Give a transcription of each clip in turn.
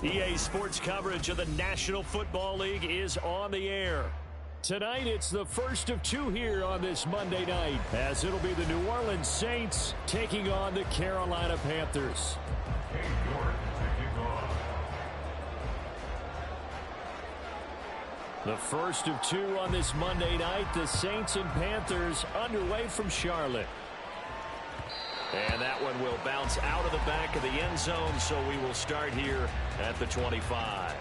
EA Sports coverage of the National Football League is on the air. Tonight, it's the first of two here on this Monday night, as it'll be the New Orleans Saints taking on the Carolina Panthers. The first of two on this Monday night, the Saints and Panthers underway from Charlotte. And that one will bounce out of the back of the end zone, so we will start here at the 25.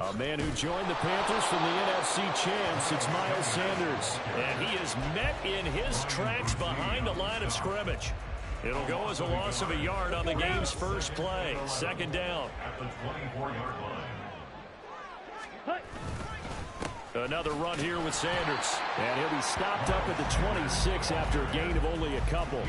A man who joined the Panthers from the NFC champs, it's Miles Sanders. And he is met in his tracks behind the line of scrimmage. It'll go as a loss of a yard on the game's first play. Second down. Another run here with Sanders. And he'll be stopped up at the 26 after a gain of only a couple.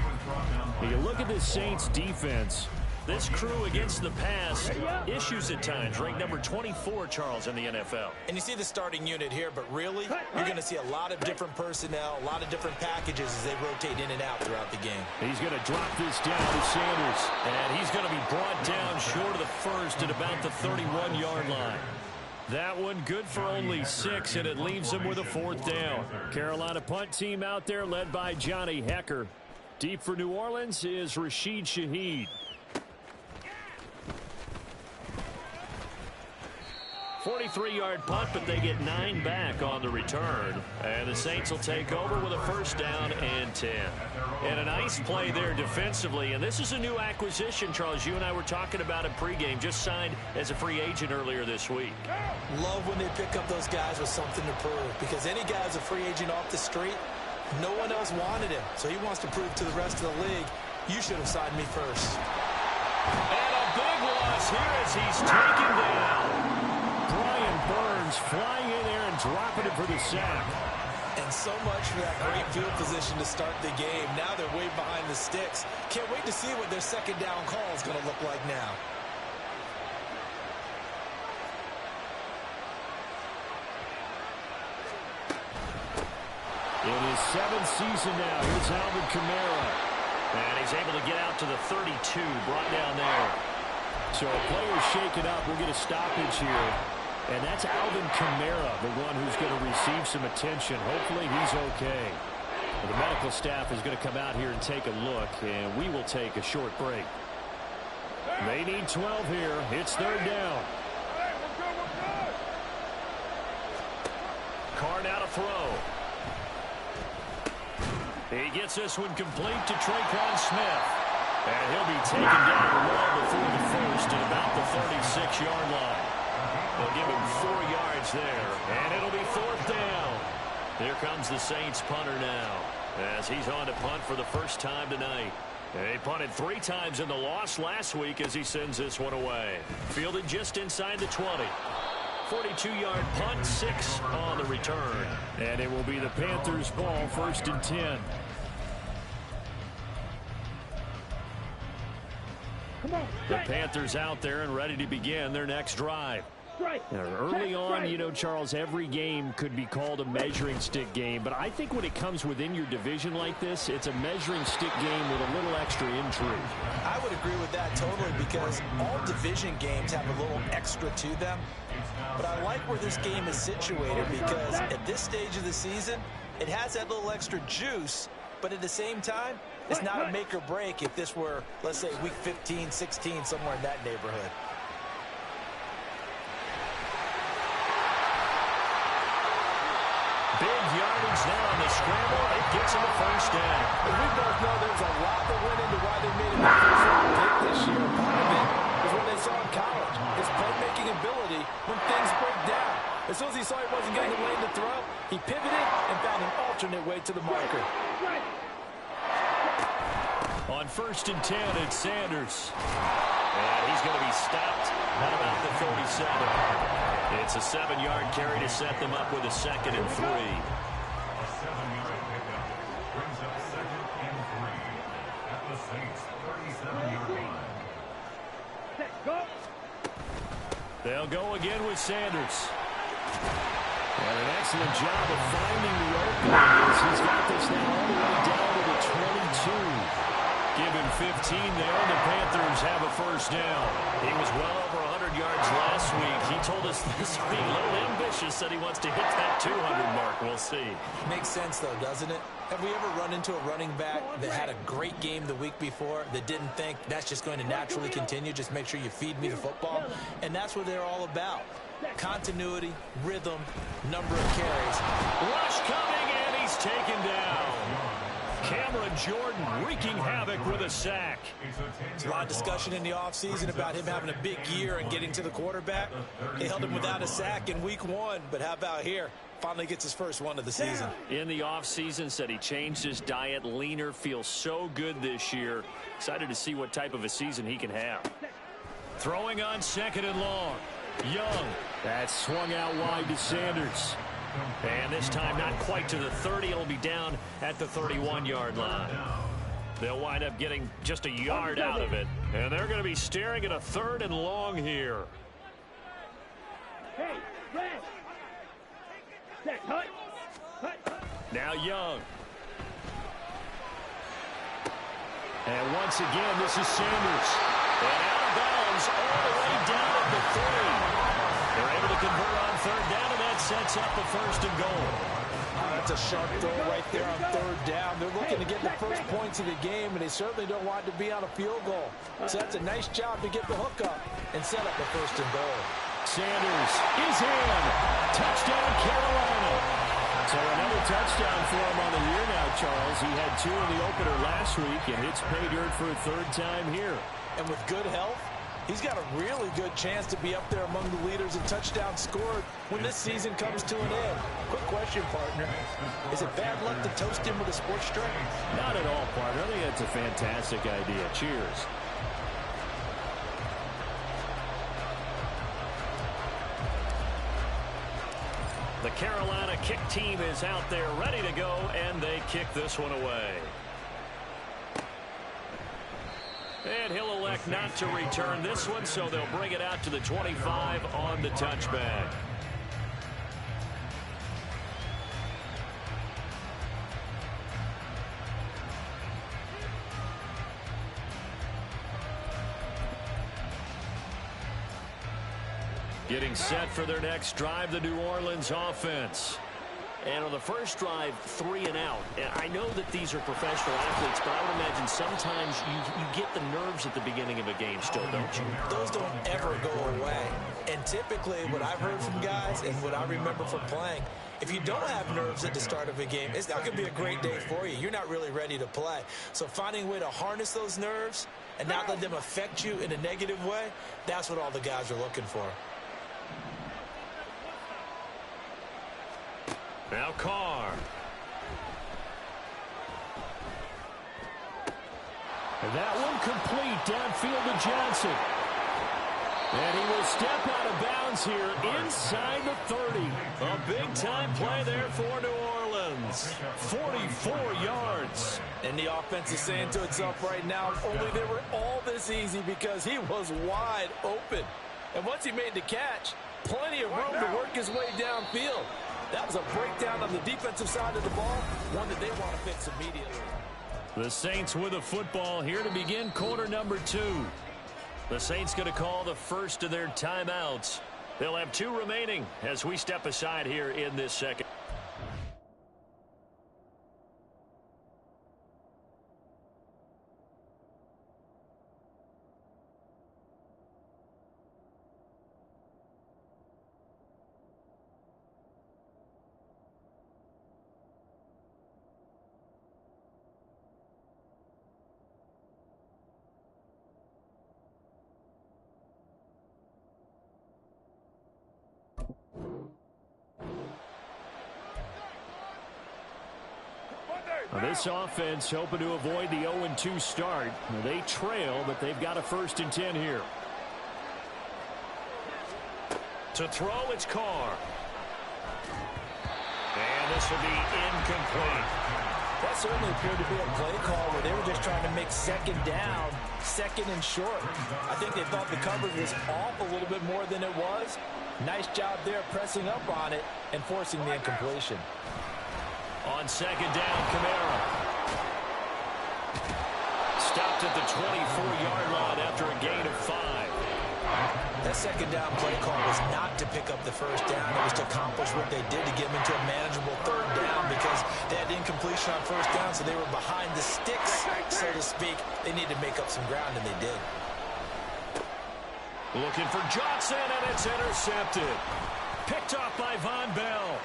You look at this Saints defense. This crew against the pass, issues at times, ranked number 24, Charles, in the NFL. And you see the starting unit here, but really, you're going to see a lot of different personnel, a lot of different packages as they rotate in and out throughout the game. He's going to drop this down to Sanders, and he's going to be brought down short of the first at about the 31-yard line. That one good for only 6, and it leaves him with a fourth down. Carolina punt team out there led by Johnny Hecker. Deep for New Orleans is Rashid Shaheed. 43-yard punt, but they get 9 back on the return. And the Saints will take over with a first down and 10. And a nice play there defensively. And this is a new acquisition, Charles. You and I were talking about it pregame. Just signed as a free agent earlier this week. Love when they pick up those guys with something to prove. Because any guy's a free agent off the street, no one else wanted him. So he wants to prove to the rest of the league, you should have signed me first. And a big loss here as he's taken down. Burns flying in there and dropping it for the sack. And so much for that great field position to start the game. Now they're way behind the sticks. Can't wait to see what their second down call is going to look like now. In his 7th season now, here's Alvin Kamara. And he's able to get out to the 32, brought down there. So a player's shaken up. We'll get a stoppage here. And that's Alvin Kamara, the one who's going to receive some attention. Hopefully he's okay. Well, the medical staff is going to come out here and take a look, and we will take a short break. They need 12 here. It's third down. Carr now to throw. He gets this one complete to Traquan Smith. And he'll be taken down well before the first at about the 36-yard line. They'll give him 4 yards there, and it'll be fourth down. Here comes the Saints punter now, as he's on to punt for the first time tonight. He punted 3 times in the loss last week as he sends this one away. Fielded just inside the 20. 42-yard punt, 6 on the return. And it will be the Panthers' ball, first and 10. The Panthers out there and ready to begin their next drive. Now, early on, you know, Charles, every game could be called a measuring stick game. But I think when it comes within your division like this, it's a measuring stick game with a little extra intrigue. I would agree with that totally because all division games have a little extra to them. But I like where this game is situated because at this stage of the season, it has that little extra juice. But at the same time, it's not a make or break if this were, let's say, week 15, 16, somewhere in that neighborhood. Big yardage now on the scramble. It gets him a first down. And we both know there's a lot that went into why they made it the first round pick this year. Part of it was what they saw in college. His playmaking ability when things broke down. As soon as he saw he wasn't getting a lane to throw, he pivoted and found an alternate way to the marker. On first and 10, it's Sanders. And he's going to be stopped at about the 37. It's a 7-yard carry to set them up with a second and 3. A 7-yard pickup brings up second and 3 at the Saints' 37-yard line. They'll go again with Sanders. And an excellent job of finding the opening as he's got this now all the way down to the 22. Give him 15 there, and the Panthers have a first down. He was well over 100 yards last week. He told us this week, a little ambitious, said he wants to hit that 200 mark. We'll see. Makes sense, though, doesn't it? Have we ever run into a running back that had a great game the week before that didn't think that's just going to naturally continue? Just make sure you feed me the football. And that's what they're all about. Continuity, rhythm, number of carries. Rush coming, and he's taken down. Cameron Jordan wreaking havoc with a sack. There's a lot of discussion in the offseason about him having a big year and getting to the quarterback. They held him without a sack in week 1, but how about here? Finally gets his first one of the season. In the offseason, said he changed his diet, leaner, feels so good this year. Excited to see what type of a season he can have. Throwing on 2nd and long. Young. That's swung out wide to Sanders. And this time not quite to the 30. It'll be down at the 31-yard line. They'll wind up getting just a yard out of it. And they're going to be staring at a 3rd and long here. Now Young. And once again, this is Sanders. And out of bounds all the way down at the 3. They're able to convert on 3rd down, and that sets up a 1st and goal. That's a sharp throw right there on 3rd down. They're looking to get the first points of the game, and they certainly don't want it to be on a field goal. So that's a nice job to get the hook up and set up a 1st and goal. Sanders is in. Touchdown, Carolina. So another touchdown for him on the year now, Charles. He had 2 in the opener last week, and it's pay dirt for a 3rd time here. And with good health, he's got a really good chance to be up there among the leaders in touchdowns scored when this season comes to an end. Quick question, partner. Is it bad luck to toast him with a sports drink? Not at all, partner. I think that's a fantastic idea. Cheers. The Carolina kick team is out there ready to go, and they kick this one away. And he'll elect not to return this one, so they'll bring it out to the 25 on the touchback. Getting set for their next drive, the New Orleans offense. And on the first drive, 3 and out. And I know that these are professional athletes, but I would imagine sometimes you get the nerves at the beginning of a game still, don't you? Those don't ever go away. And typically what I've heard from guys and what I remember from playing, if you don't have nerves at the start of a game, it's not going to be a great day for you. You're not really ready to play. So finding a way to harness those nerves and not let them affect you in a negative way, that's what all the guys are looking for. Now Carr. And that one complete downfield to Johnson. And he will step out of bounds here inside the 30. A big-time play there for New Orleans. 44 yards. And the offense is saying to itself right now, if only they were all this easy, because he was wide open. And once he made the catch, plenty of room to work his way downfield. That was a breakdown on the defensive side of the ball, one that they want to fix immediately. The Saints with a football here to begin quarter number 2. The Saints going to call the first of their timeouts. They'll have 2 remaining as we step aside here in this second. This offense hoping to avoid the 0-2 start. They trail, but they've got a 1st and 10 here. To throw, it's Carr. And this will be incomplete. That certainly appeared to be a play call where they were just trying to make second down, second and short. I think they thought the coverage was off a little bit more than it was. Nice job there pressing up on it and forcing the incompletion. On second down, Kamara. Stopped at the 24-yard line after a gain of 5. That second down play call was not to pick up the first down. It was to accomplish what they did to get them into a manageable third down because they had incompletion on first down, so they were behind the sticks, so to speak. They needed to make up some ground, and they did. Looking for Johnson, and it's intercepted. Picked off by Von Bell.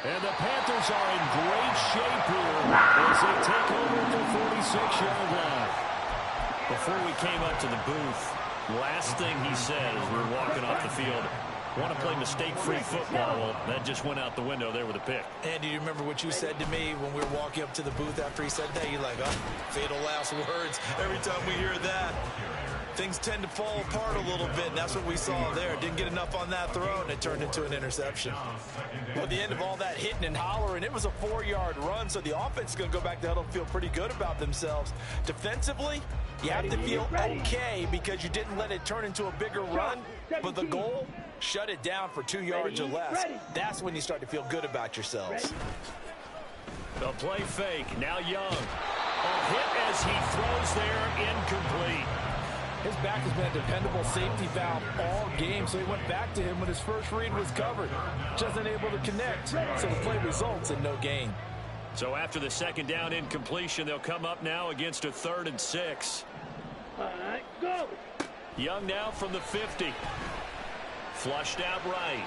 And the Panthers are in great shape here as they take over at the 46-yard line. Before we came up to the booth, last thing he said as we were walking off the field, want to play mistake-free football. Well, that just went out the window there with a pick. Andy, do you remember what you said to me when we were walking up to the booth after he said that? You're like, oh, fatal last words. Every time we hear that, things tend to fall apart a little bit, and that's what we saw there. Didn't get enough on that throw, and it turned into an interception. Well, at the end of all that hitting and hollering, it was a 4-yard run, so the offense is going to go back to huddle and feel pretty good about themselves. Defensively, you have to feel okay because you didn't let it turn into a bigger run, but the goal, shut it down for 2 yards or less. That's when you start to feel good about yourselves. The play fake, now Young. A hit as he throws there, incomplete. His back has been a dependable safety valve all game, so he went back to him when his first read was covered. Just unable to connect, so the play results in no gain. So after the second down incompletion, they'll come up now against a 3rd and 6. All right, go. Young now from the 50. Flushed out right.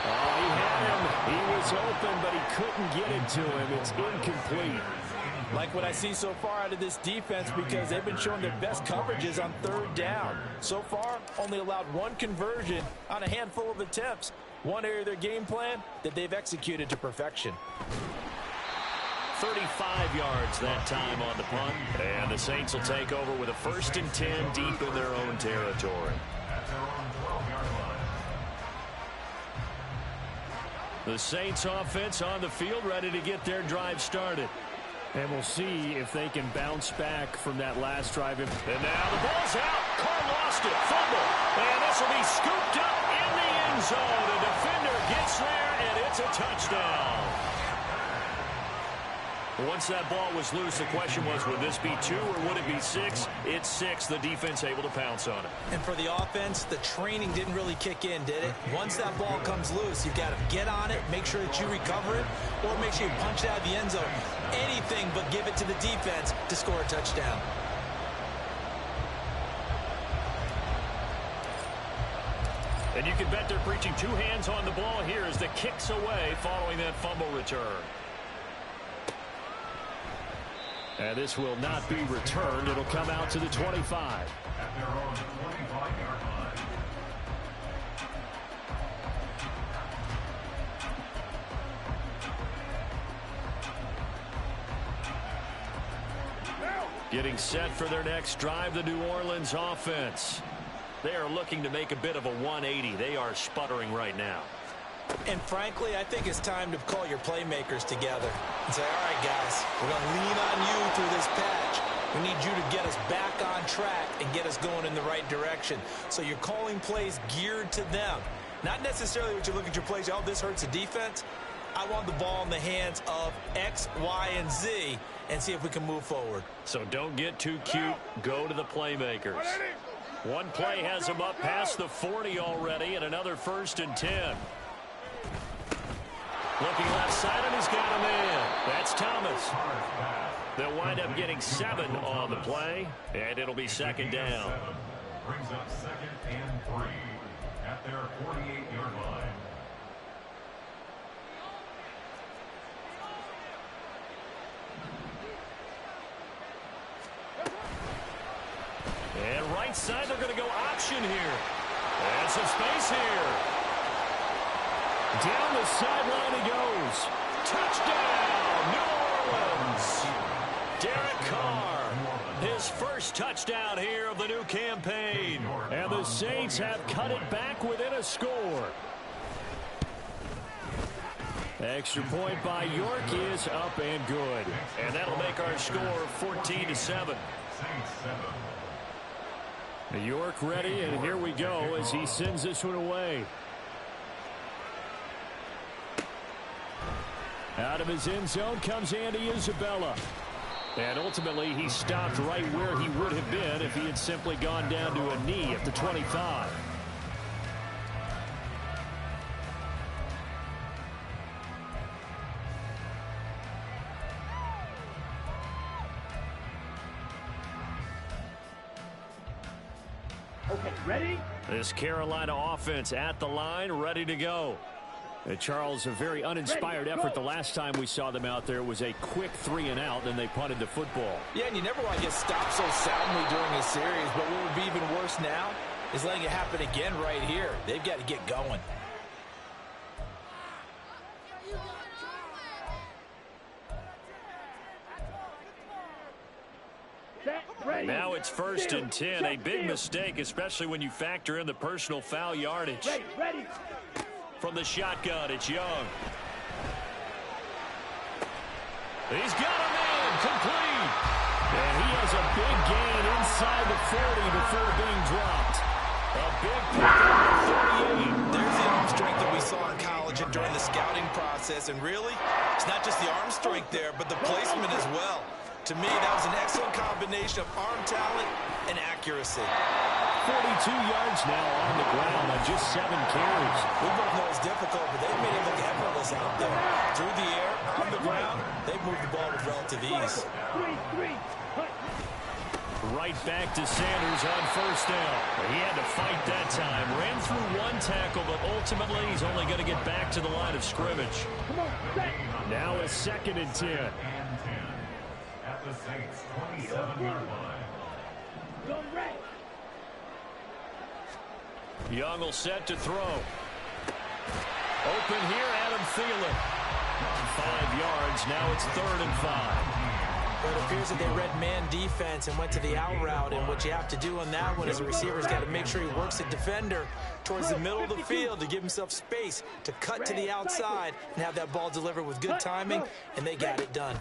Oh, he had him. He was open, but he couldn't get it to him. It's incomplete. Like what I see so far out of this defense because they've been showing their best coverages on 3rd down. So far, only allowed 1 conversion on a handful of attempts. One area of their game plan that they've executed to perfection. 35 yards that time on the punt. And the Saints will take over with a 1st and 10 deep in their own territory. The Saints offense on the field ready to get their drive started. And we'll see if they can bounce back from that last drive. And now the ball's out. Carr lost it. Fumble. And this will be scooped up in the end zone. The defender gets there, and it's a touchdown. Once that ball was loose, the question was, would this be 2 or would it be 6? It's 6. The defense able to pounce on it. And for the offense, the training didn't really kick in, did it? Once that ball comes loose, you've got to get on it, make sure that you recover it, or make sure you punch it out of the end zone. Anything but give it to the defense to score a touchdown. And you can bet they're preaching 2 hands on the ball here as the kick's away following that fumble return. And this will not be returned. It'll come out to the 25. At their own 25-yard line. Getting set for their next drive, the New Orleans offense. They are looking to make a bit of a 180. They are sputtering right now. And frankly, I think it's time to call your playmakers together and say, all right, guys, we're going to lean on you through this patch. We need you to get us back on track and get us going in the right direction. So you're calling plays geared to them. Not necessarily what you look at your plays, oh, this hurts the defense. I want the ball in the hands of X, Y, and Z and see if we can move forward. So don't get too cute. Go to the playmakers. One play has them up past the 40 already and another 1st and 10. Looking left side, and he's got him in. That's Thomas. They'll wind up getting 7 on the play, and it'll be 2nd down. Brings up 2nd and 3 at their 48-yard line. And right side, they're going to go option here. And some space here. Down the sideline he goes. Touchdown, New Orleans. Derek Carr, his first touchdown here of the new campaign. And the Saints have cut it back within a score. Extra point by York is up and good. And that'll make our score 14-7. York ready, and here we go as he sends this one away. Out of his end zone comes Andy Isabella. And ultimately, he stopped right where he would have been if he had simply gone down to a knee at the 25. Okay, ready? This Carolina offense at the line, ready to go. Charles, a very uninspired effort the last time we saw them out there. It was a quick 3-and-out, then they punted the football. Yeah, and you never want to get stopped so soundly during a series, but what would be even worse now is letting it happen again right here. They've got to get going. Now it's 1st and 10, a big mistake, especially when you factor in the personal foul yardage. Ready. From the shotgun, it's Young. He's got a man, complete. And he has a big gain inside the 40 before being dropped. A big pick up at 38. There's the arm strength that we saw in college and during the scouting process. And really, it's not just the arm strength there, but the placement as well. To me, that was an excellent combination of arm talent and accuracy. 42 yards now on the ground on just 7 carries. We both know it's difficult, but they've made it look effortless out there. Through the air, on the ground, they've moved the ball with relative ease. Right back to Sanders on 1st down. He had to fight that time. Ran through one tackle, but ultimately he's only going to get back to the line of scrimmage. Now it's 2nd and 10. At the Saints' 27-yard line. Go right. Young will set to throw. Open here, Adam Thielen. 5 yards, now it's 3rd and 5. But it appears that they read man defense and went to the out route, and what you have to do on that one is a receiver's got to make sure he works the defender towards the middle of the field to give himself space to cut to the outside and have that ball delivered with good timing, and they got it done.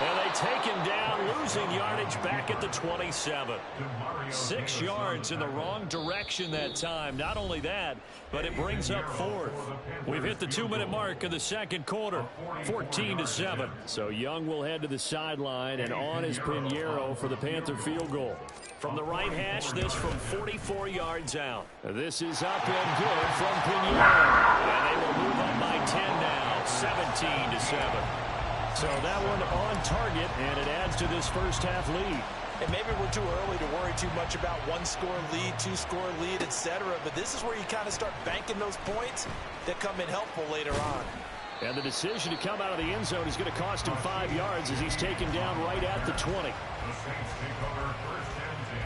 And they take him down, losing yardage back at the 27. 6 yards in the wrong direction that time. Not only that, but it brings up 4th. We've hit the 2-minute mark in the 2nd quarter, 14-7. So Young will head to the sideline, and on is Pinheiro for the Panther field goal. From the right hash, this from 44 yards out. This is up and good from Pinheiro. And they will move up by 10 now, 17-7. So that one on target, and it adds to this first half lead. And maybe we're too early to worry too much about 1-score lead, 2-score lead, etc. But this is where you kind of start banking those points that come in helpful later on. And the decision to come out of the end zone is going to cost him 5 yards as he's taken down right at the 20. The Saints take over 1st and 10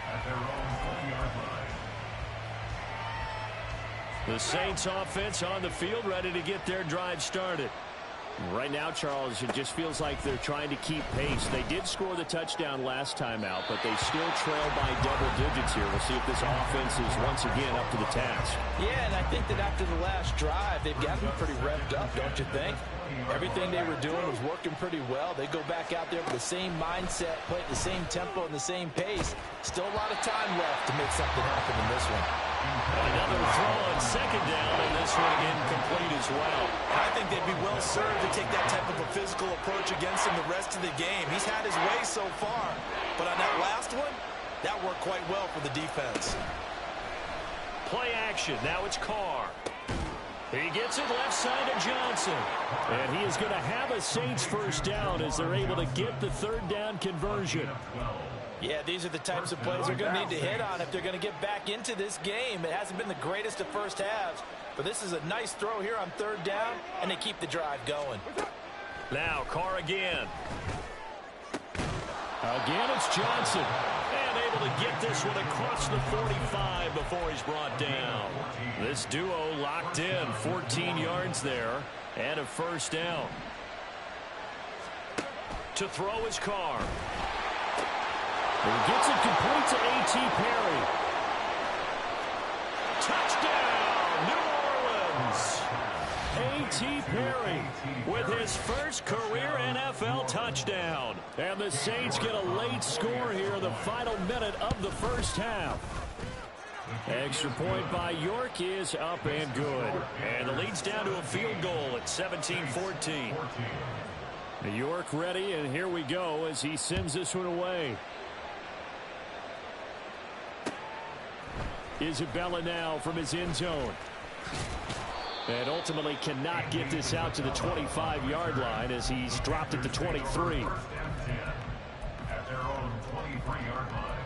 at their own 20-yard line. The Saints offense on the field, ready to get their drive started. Right now, Charles, it just feels like they're trying to keep pace. They did score the touchdown last time out, but they still trail by double digits here. We'll see if this offense is once again up to the task. Yeah, and I think that after the last drive, they've got to be pretty revved up, don't you think? Everything they were doing was working pretty well. They go back out there with the same mindset, play at the same tempo and the same pace. Still a lot of time left to make something happen in this one. Another throw on 2nd down, and this one incomplete as well. I think they'd be well served to take that type of a physical approach against him the rest of the game. He's had his way so far, but on that last one, that worked quite well for the defense. Play action. Now it's Carr. He gets it left side to Johnson. And he is going to have a Saints first down as they're able to get the 3rd down conversion. Yeah, these are the types of plays they're going to need to hit on if they're going to get back into this game. It hasn't been the greatest of first halves, but this is a nice throw here on 3rd down, and they keep the drive going. Now Carr again. Again, it's Johnson. And able to get this one across the 45 before he's brought down. This duo locked in, 14 yards there, and a first down. To throw is Carr. He gets it complete to A.T. Perry. Touchdown, New Orleans. A.T. Perry with his first career NFL touchdown. And the Saints get a late score here in the final minute of the first half. Extra point by York is up and good. And the lead's down to a field goal at 17-14. York ready, and here we go as he sends this one away. Isabella now from his end zone. And ultimately cannot get this out to the 25-yard line as he's dropped it to 23. At their own 23-yard line.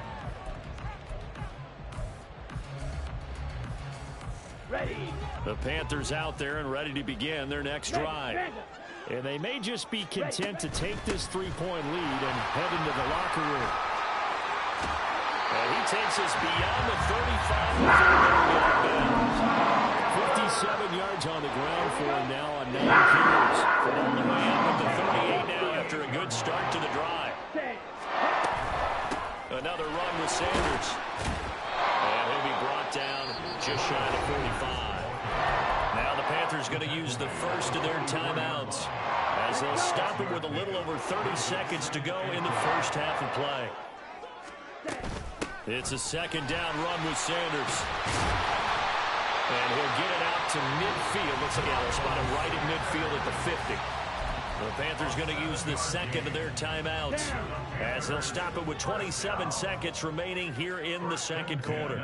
Ready. The Panthers out there and ready to begin their next drive. And they may just be content to take this 3-point lead and head into the locker room. And he takes us beyond the 35 before going out of bounds. 57 yards on the ground for him now on 9 carries. All the way up at the 38 now after a good start to the drive. Another run with Sanders. And he'll be brought down just shy of 45. Now the Panthers going to use the first of their timeouts as they'll stop it with a little over 30 seconds to go in the first half of play. It's a second down run with Sanders. And he'll get it out to midfield. Looks like they'll spot him right at midfield at the 50. The Panthers going to use the second of their timeouts as they'll stop it with 27 seconds remaining here in the second quarter.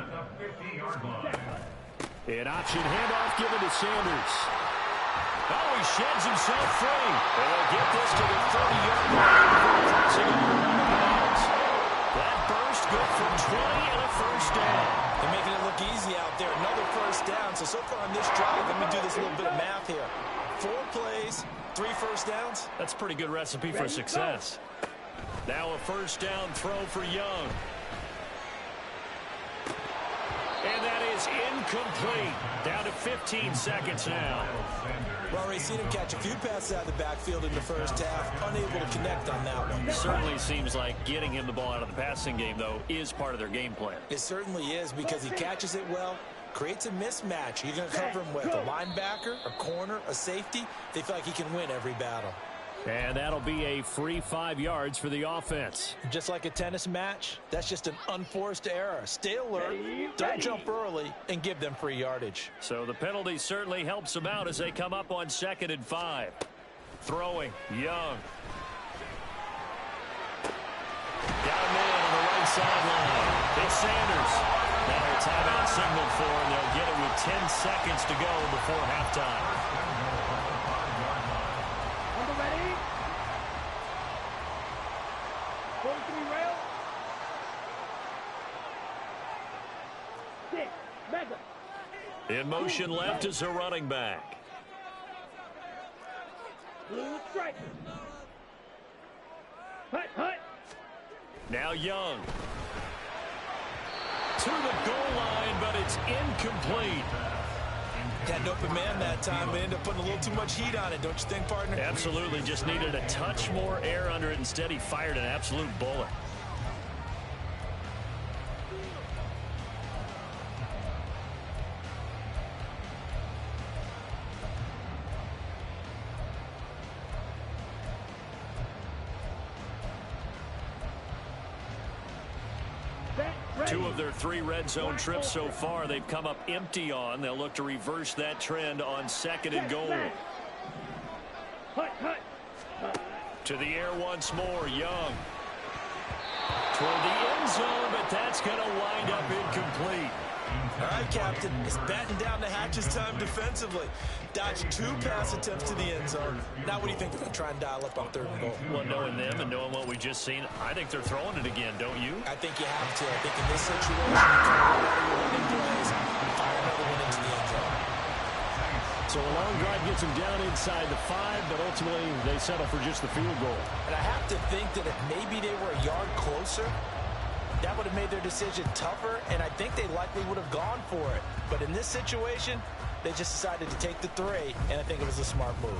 An option handoff given to Sanders. Oh, he sheds himself free. And they'll get this to the 30-yard line before crossing over the line of bounds. That burst good for 20 and a first down. They're making it look easy out there. Another first down. So far on this drive, let me do this little bit of math here. 4 plays, 3 first downs. That's a pretty good recipe for success. Now a first down throw for Young. And that is incomplete. Down to 15 seconds now. We've already seen him catch a few passes out of the backfield in the first half. Unable to connect on that one. Certainly seems like getting him the ball out of the passing game, though, is part of their game plan. It certainly is because he catches it well, creates a mismatch. You're going to cover him with a linebacker, a corner, a safety. They feel like he can win every battle. And that'll be a free 5 yards for the offense. Just like a tennis match, that's just an unforced error. Stay alert, don't jump early, and give them free yardage. So the penalty certainly helps them out as they come up on 2nd and 5. Throwing, Young. Down man on the right sideline. It's Sanders. Now a timeout signal for him. They'll get it with 10 seconds to go before halftime. In motion left is a running back. Blue striker. Hut, hut. Now Young. To the goal line, but it's incomplete. Had an open man that time, but ended up putting a little too much heat on it, don't you think, partner? Absolutely, just needed a touch more air under it. Instead, he fired an absolute bullet. Two of their 3 red zone trips so far, they've come up empty on. They'll look to reverse that trend on 2nd and goal. To the air once more, Young. Toward the end zone, but that's going to wind up incomplete. All right, Captain. It's batten down the hatches time defensively. Dodged 2 pass attempts to the end zone. Now what do you think they're going to try and dial up on 3rd and goal? Well, knowing them and knowing what we just seen, I think they're throwing it again, don't you? I think you have to. I think in this situation, you can run out of your running plays and fire another one into the end zone. So a long drive gets them down inside the 5, but ultimately they settle for just the field goal. And I have to think that if maybe they were a yard closer, that would have made their decision tougher, and I think they likely would have gone for it. But in this situation, they just decided to take the 3, and I think it was a smart move.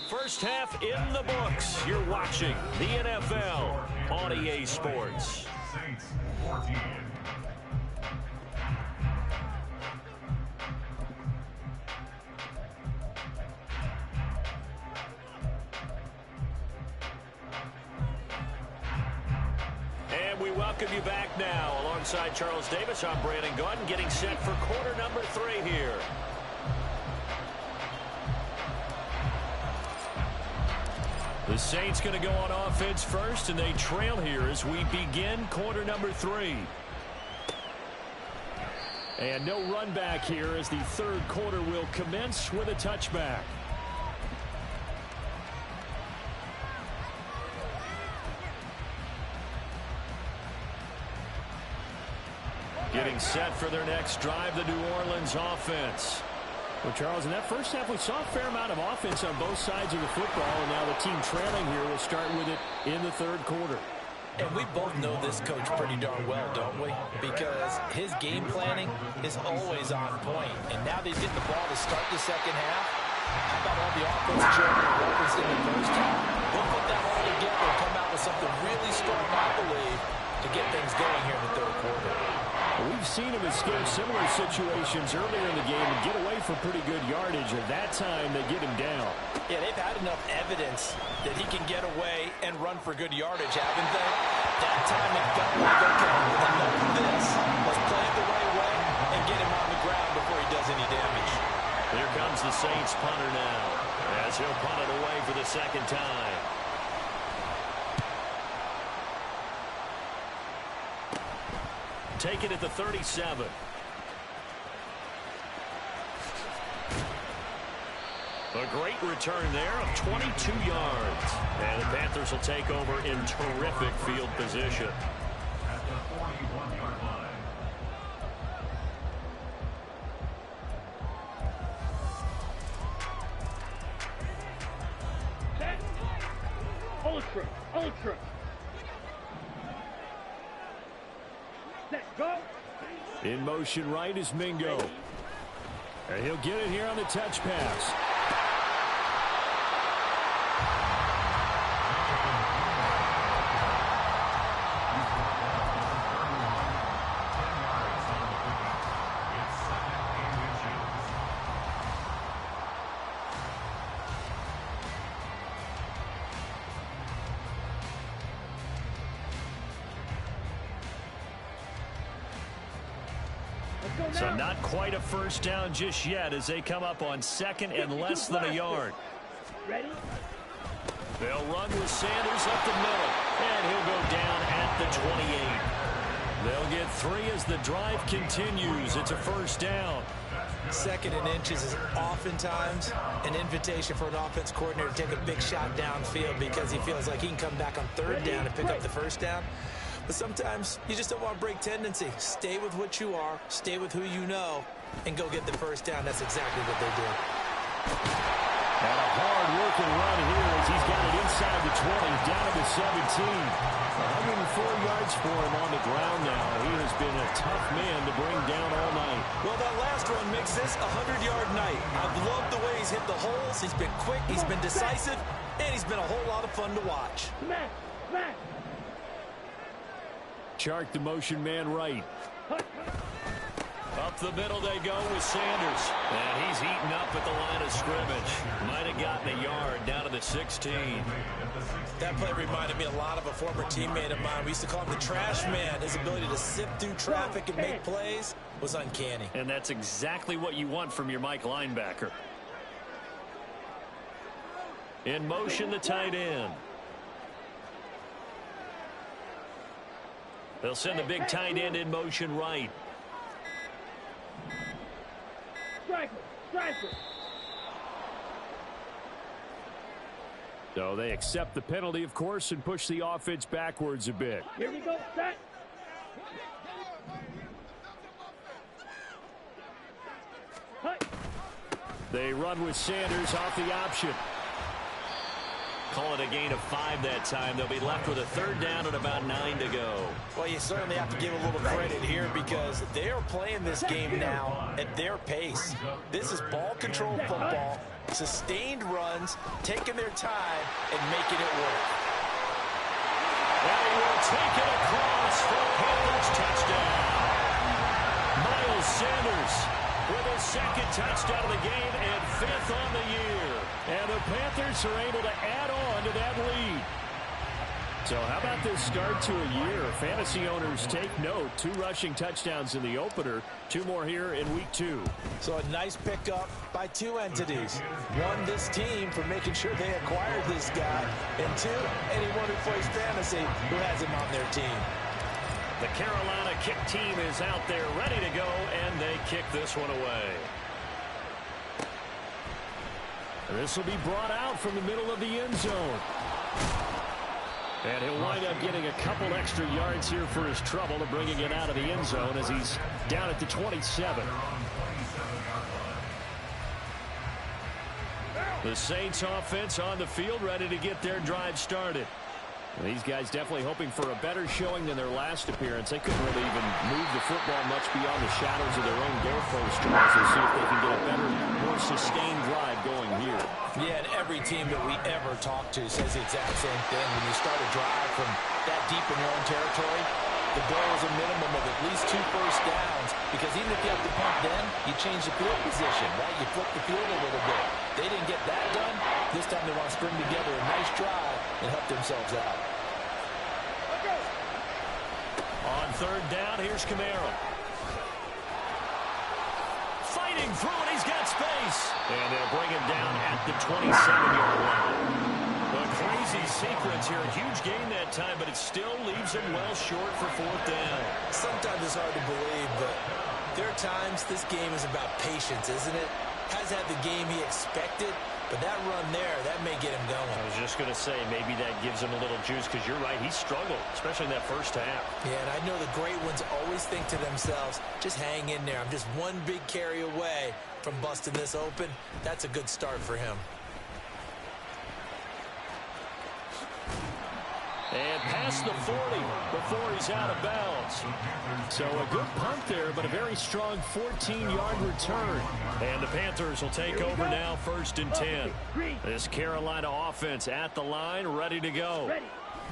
First half in the books. You're watching the NFL on EA Sports. Saints 14, welcome you back now. Alongside Charles Davis, I'm Brandon Gaudin, getting set for quarter number 3 here. The Saints going to go on offense first, and they trail here as we begin quarter number 3. And no run back here as the third quarter will commence with a touchback. Getting set for their next drive, the New Orleans offense. Well, Charles, in that first half, we saw a fair amount of offense on both sides of the football, and now the team trailing here will start with it in the third quarter. And we both know this coach pretty darn well, don't we? Because his game planning is always on point. And now that he's getting the ball to start the second half, how about all the offensive children and weapons in the first half? We'll put that all together and come out with something really strong, I believe, to get things going here in the third quarter. We've seen him escape similar situations earlier in the game and get away for pretty good yardage, and that time they get him down. Yeah, they've had enough evidence that he can get away and run for good yardage, haven't they? That time they felt like, okay, enough of this. Let's play it the right way and get him on the ground before he does any damage. Here comes the Saints punter now, as he'll punt it away for the second time. Take it at the 37. A great return there of 22 yards. And the Panthers will take over in terrific field position. At the 41-yard line. Set. Ultra. Ultra. Set. Go. In motion right is Mingo. And he'll get it here on the touch pass. So not quite a first down just yet as they come up on second and less than a yard. Ready? They'll run with Sanders up the middle, and he'll go down at the 28. They'll get 3 as the drive continues. It's a first down. Second and inches is oftentimes an invitation for an offense coordinator to take a big shot downfield because he feels like he can come back on third down and pick up the first down. But sometimes you just don't want to break tendency. Stay with what you are, stay with who you know, and go get the first down. That's exactly what they did. And a hard-working run here as he's got it inside the 20, down to the 17. 104 yards for him on the ground now. He has been a tough man to bring down all night. Well, that last run makes this a 100-yard night. I've loved the way he's hit the holes. He's been quick, he's been decisive, and he's been a whole lot of fun to watch. Smash. Smash. Chark the motion man right. Up the middle they go with Sanders. And he's eaten up at the line of scrimmage. Might have gotten a yard down to the 16. That play reminded me a lot of a former teammate of mine. We used to call him the trash man. His ability to sift through traffic and make plays was uncanny. And that's exactly what you want from your Mike linebacker. In motion, the tight end. They'll send the big tight end in motion right. Striker. Striker. So they accept the penalty, of course, and push the offense backwards a bit. Here we go. Set. Hut. They run with Sanders off the option. Call it a gain of 5 that time. They'll be left with a third down and about 9 to go. Well, you certainly have to give a little credit here because they are playing this game now at their pace. This is ball control football, sustained runs, taking their time and making it work. And he will take it across for a Panthers touchdown. Miles Sanders with his second touchdown of the game and 5th on the year. And the Panthers are able to add on to that lead. So how about this start to a year? Fantasy owners take note. 2 rushing touchdowns in the opener. 2 more here in week 2. So a nice pickup by 2 entities. 1, this team for making sure they acquired this guy. And 2, anyone who plays fantasy who has him on their team. The Carolina kick team is out there ready to go, and they kick this one away. This will be brought out from the middle of the end zone. And he'll wind up getting a couple extra yards here for his trouble and bringing it out of the end zone as he's down at the 27. The Saints offense on the field ready to get their drive started. And these guys definitely hoping for a better showing than their last appearance. They couldn't really even move the football much beyond the shadows of their own goalpost. We'll see if they can get a better, more sustained drive going here. Yeah, and every team that we ever talk to says the exact same thing. When you start a drive from that deep in your own territory, the goal is a minimum of at least 2 first downs, because even if you have to punt then, you change the field position, right? You flip the field a little bit. They didn't get that done. This time they want to string together a nice drive and help themselves out. On 3rd down, here's Camaro. Fighting through it, he's got space. And they'll bring him down at the 27-yard line. A crazy sequence here. A huge gain that time, but it still leaves him well short for 4th down. Sometimes it's hard to believe, but there are times this game is about patience, isn't it? Has had the game he expected, but that run there, that may get him going. I was just going to say, maybe that gives him a little juice, because you're right, he struggled, especially in that first half. Yeah, and I know the great ones always think to themselves, just hang in there. I'm just one big carry away from busting this open. That's a good start for him. And past the 40 before he's out of bounds. So a good punt there, but a very strong 14-yard return. And the Panthers will take over now, 1st and 10. This Carolina offense at the line, ready to go.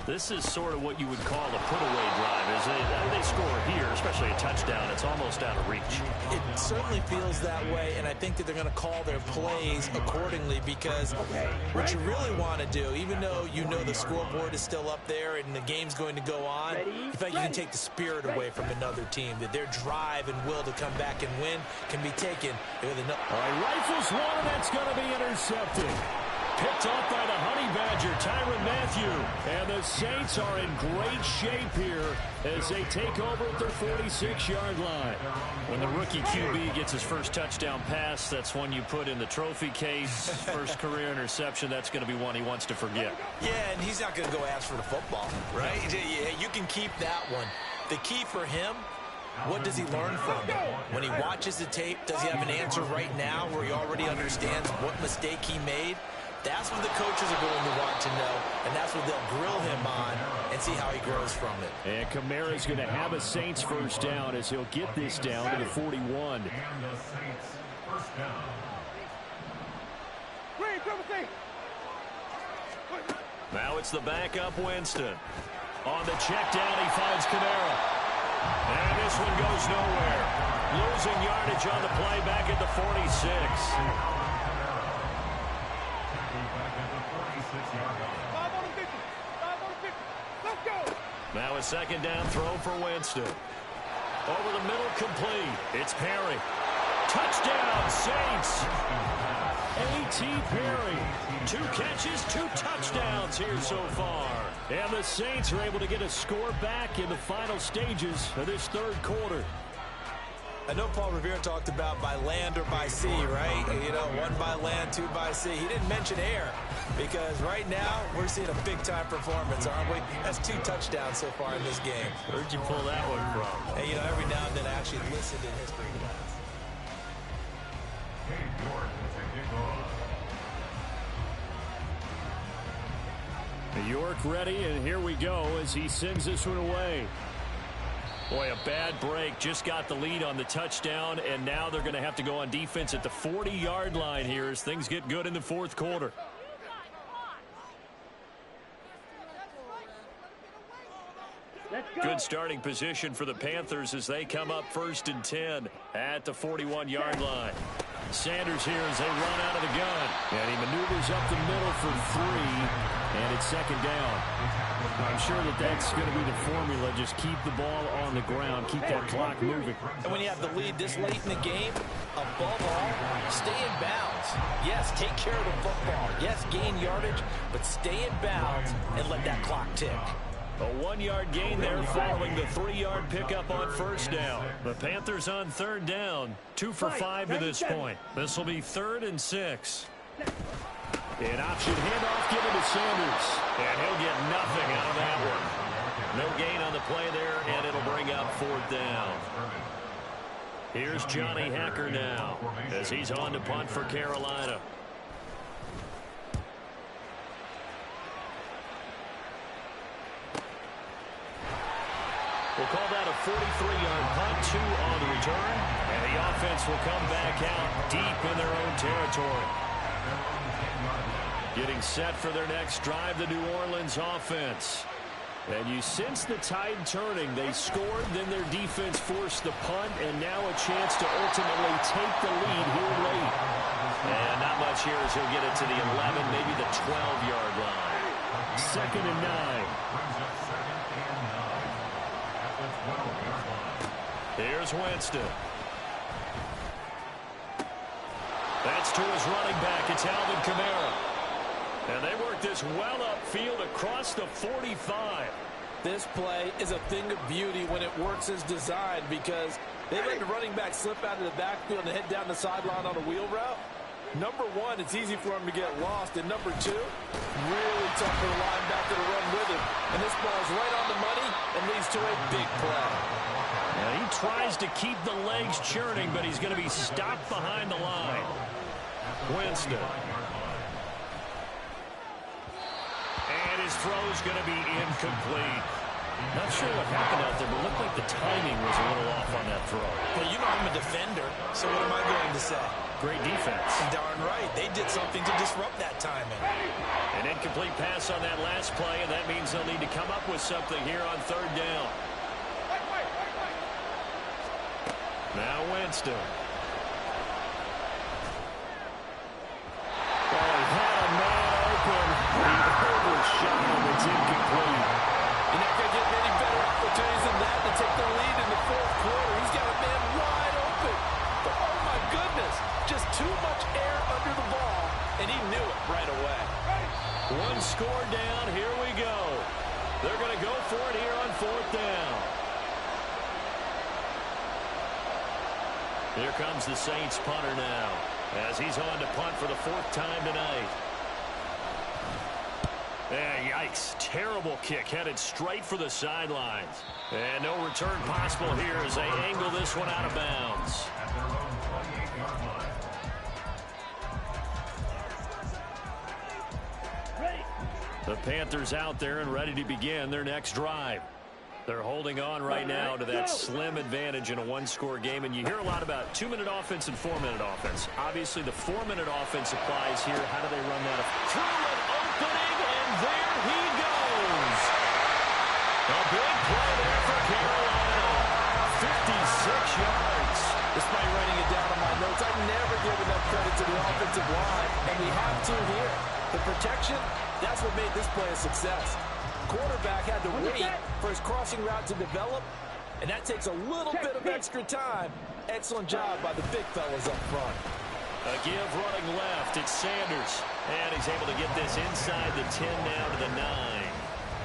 This is sort of what you would call a put-away drive. As they score here, especially a touchdown, it's almost out of reach. It certainly feels that way, and I think that they're going to call their plays accordingly, because what you really want to do, even though you know the scoreboard is still up there and the game's going to go on, you think you can take the spirit away from another team, that their drive and will to come back and win can be taken with another. All right, rifles one, and that's going to be intercepted. Picked off by the Honey Badger, Tyrann Mathieu. And the Saints are in great shape here as they take over at their 46-yard line. When the rookie QB gets his first touchdown pass, that's one you put in the trophy case. First career interception, that's going to be one he wants to forget. Yeah, and he's not going to go ask for the football, right? Yeah, you can keep that one. The key for him, what does he learn from it? When he watches the tape, does he have an answer right now where he already understands what mistake he made? That's what the coaches are going to want to know, and that's what they'll grill him on and see how he grows from it. And Kamara's going to have a Saints first down as he'll get this down to the 41. And the Saints first down. Now it's the backup Winston. On the check down, he finds Kamara. And this one goes nowhere. Losing yardage on the play back at the 46. Now a 2nd down throw for Winston. Over the middle, complete. It's Perry. Touchdown, Saints. A.T. Perry. 2 catches, 2 touchdowns here so far. And the Saints are able to get a score back in the final stages of this 3rd quarter. I know Paul Revere talked about by land or by sea, right? You know, 1 by land, 2 by sea. He didn't mention air, because right now we're seeing a big-time performance, aren't we? That's 2 touchdowns so far in this game. Where'd you pull that one from? And, you know, every now and then I actually listen to history class. Cade York with the kickoff. York ready, and here we go as he sends this one away. Boy, a bad break. Just got the lead on the touchdown, and now they're going to have to go on defense at the 40-yard line here as things get good in the 4th quarter. Good starting position for the Panthers as they come up 1st and 10 at the 41-yard line. Sanders here as they run out of the gun. And he maneuvers up the middle for 3, and it's 2nd down. I'm sure that that's going to be the formula. Just keep the ball on the ground. Keep that clock moving. And when you have the lead this late in the game, above all, stay in bounds. Yes, take care of the football. Yes, gain yardage, but stay in bounds and let that clock tick. A 1-yard gain there following the 3-yard pickup on first down. The Panthers on third down. 2 for 5 to this point. This will be 3rd and 6. An option handoff given to Sanders. And he'll get nothing out of that one. No gain on the play there, and it'll bring up 4th down. Here's Johnny Hacker now as he's on to punt for Carolina. We'll call that a 43-yard punt, 2 on the return, and the offense will come back out deep in their own territory. Getting set for their next drive, the New Orleans offense. And you sense the tide turning. They scored, then their defense forced the punt, and now a chance to ultimately take the lead here late. And not much here as he'll get it to the 11, maybe the 12-yard line. 2nd and 9. Here's Winston. That's to his running back. It's Alvin Kamara. And they work this well upfield across the 45. This play is a thing of beauty when it works as designed because they let the running back slip out of the backfield and head down the sideline on a wheel route. Number one, it's easy for him to get lost. And number two, really tough for the linebacker to run with him. And this ball's right on the money and leads to a big play. Now he tries to keep the legs churning, but he's going to be stopped behind the line. Winston. And his throw's going to be incomplete. Not sure what happened out there, but it looked like the timing was a little off on that throw. Well, you know I'm a defender, so what am I going to say? Great defense. Darn right. They did something to disrupt that timing. An incomplete pass on that last play, and that means they'll need to come up with something here on 3rd down. Now Winston. Oh, he had a man open. He overshot him. It's incomplete. You're not going to get many better opportunities than that to take the lead in the 4th quarter. He's got a man wide open. Oh, my goodness. Just too much air under the ball, and he knew it right away. 1 score down. Here we go. They're going to go for it here on 4th down. Here comes the Saints punter now as he's on to punt for the 4th time tonight. Yikes. Terrible kick headed straight for the sidelines. And no return possible here as they angle this one out of bounds. The Panthers out there and ready to begin their next drive. They're holding on right now to that slim advantage in a 1-score game. And you hear a lot about 2-minute offense and 4-minute offense. Obviously, the 4-minute offense applies here. How do they run that? Through an opening, and there he goes. A big play there for Carolina. 56 yards. Despite writing it down on my notes, I never give enough credit to the offensive line, and we have to here. The protection, that's what made this play a success. Quarterback had to wait for his crossing route to develop, and that takes a little bit of extra time. Excellent job by the big fellas up front. A give running left. It's Sanders, and he's able to get this inside the 10 down to the 9.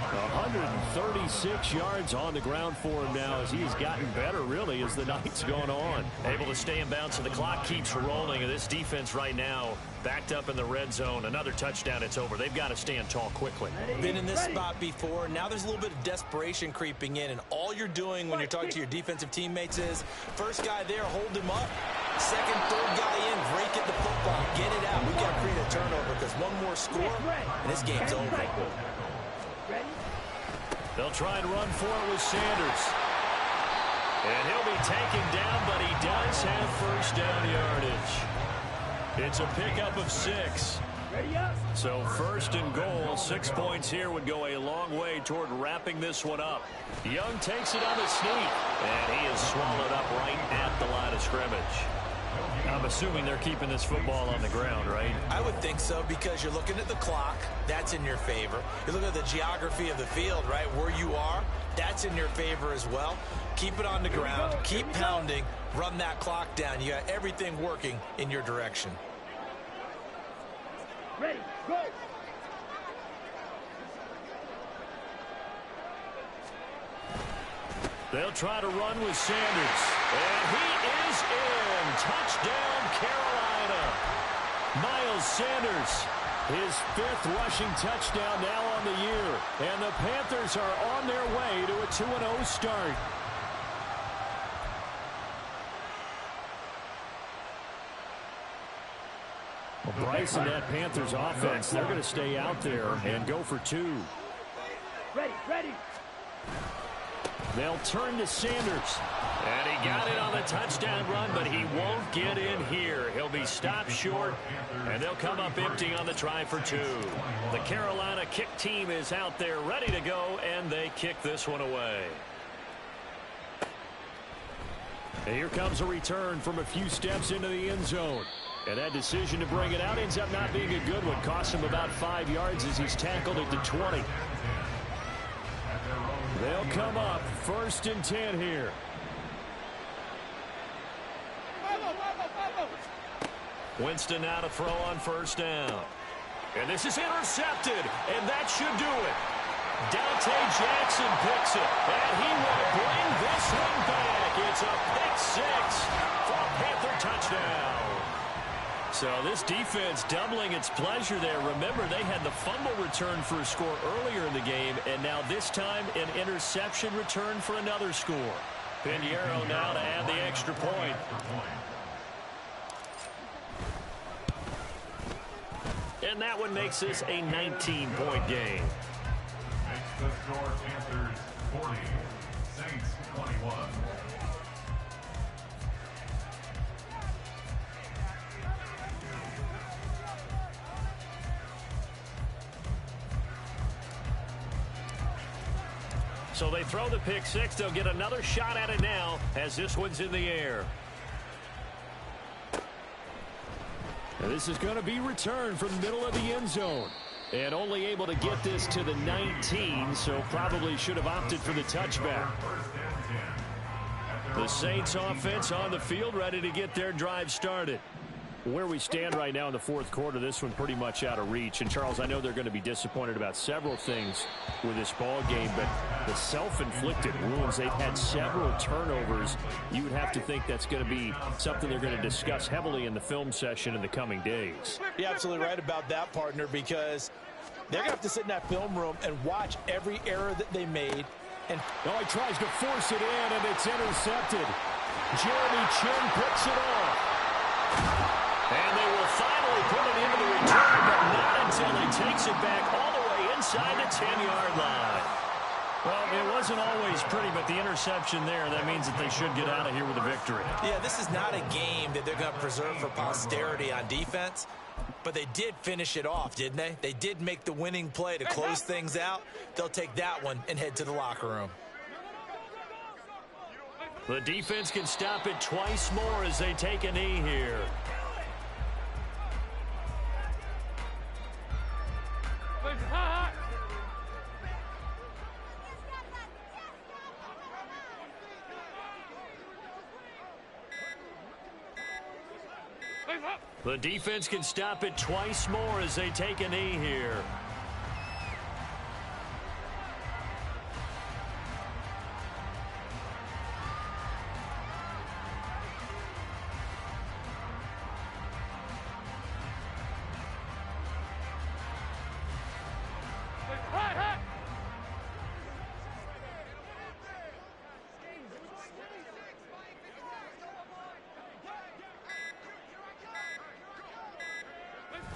136 yards on the ground for him now as he's gotten better, really, as the night's gone on. Able to stay in bounds, so the clock keeps rolling. And this defense right now backed up in the red zone. Another touchdown, it's over. They've got to stand tall quickly. Been in this spot before. Now there's a little bit of desperation creeping in, and all you're doing when you're talking to your defensive teammates is first guy there, hold him up. Second, third guy in, break it the football, get it out. We've got to create a turnover because one more score, and this game's over. They'll try and run for it with Sanders. And he'll be taken down, but he does have first down yardage. It's a pickup of 6. So 1st and goal, 6 points here would go a long way toward wrapping this one up. Young takes it on the sneak, and he is swallowed up right at the line of scrimmage. I'm assuming they're keeping this football on the ground, right? I would think so, because you're looking at the clock. That's in your favor. You look at the geography of the field, right? Where you are, that's in your favor as well. Keep it on the ground. Keep pounding. Run that clock down. You got everything working in your direction. Ready, go! They'll try to run with Sanders. And he is in. Touchdown, Carolina. Miles Sanders, his 5th rushing touchdown now on the year. And the Panthers are on their way to a 2-0 start. Well, Bryce and that Panthers offense, they're going to stay out there and go for 2. Ready, ready! They'll turn to Sanders. And he got it on the touchdown run, but he won't get in here. He'll be stopped short, and they'll come up empty on the try for 2. The Carolina kick team is out there ready to go, and they kick this one away. And here comes a return from a few steps into the end zone. And that decision to bring it out ends up not being a good one. Costs him about 5 yards as he's tackled at the 20. They'll come up 1st and 10 here. Winston now to throw on 1st down. And this is intercepted, and that should do it. Dante Jackson picks it, and he will bring this one back. It's a pick 6 for a Panther touchdown. So this defense doubling its pleasure there. Remember, they had the fumble return for a score earlier in the game, and now this time an interception return for another score. Pinheiro now to add the extra point. And that one makes this a 19-point game. Makes the score Panthers 40, Saints 21. So they throw the pick 6. They'll get another shot at it now as this one's in the air. And this is going to be returned from the middle of the end zone. And only able to get this to the 19, so probably should have opted for the touchback. The Saints offense on the field, ready to get their drive started. Where we stand right now in the 4th quarter, this one pretty much out of reach. And, Charles, I know they're going to be disappointed about several things with this ball game, but the self-inflicted wounds, they've had several turnovers. You would have to think that's going to be something they're going to discuss heavily in the film session in the coming days. You're absolutely right about that, partner, because they're going to have to sit in that film room and watch every error that they made. And he tries to force it in, and it's intercepted. Jeremy Chin picks it off. And they will finally put it into the return, but not until he takes it back all the way inside the 10-yard line. Well, it wasn't always pretty, but the interception there, that means that they should get out of here with a victory. Yeah, this is not a game that they're going to preserve for posterity on defense, but they did finish it off, didn't they? They did make the winning play to close things out. They'll take that one and head to the locker room. The defense can stop it twice more as they take a knee here. The defense can stop it twice more as they take a knee here.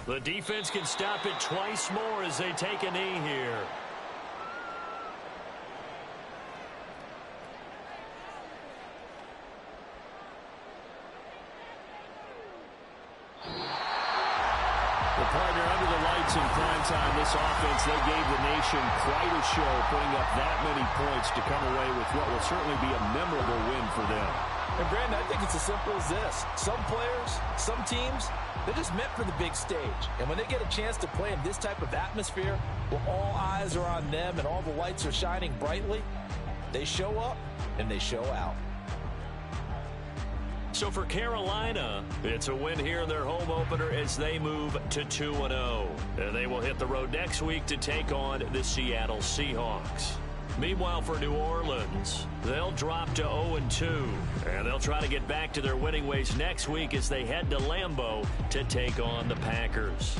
The defense can stop it twice more as they take a knee here. The partner under the lights in prime time, this offense, they gave the nation quite a show, putting up that many points to come away with what will certainly be a memorable win for them. And Brandon, I think it's as simple as this. Some players, some teams, they're just meant for the big stage. And when they get a chance to play in this type of atmosphere, where all eyes are on them and all the lights are shining brightly, they show up and they show out. So for Carolina, it's a win here in their home opener as they move to 2-0. And they will hit the road next week to take on the Seattle Seahawks. Meanwhile, for New Orleans, they'll drop to 0-2. And they'll try to get back to their winning ways next week as they head to Lambeau to take on the Packers.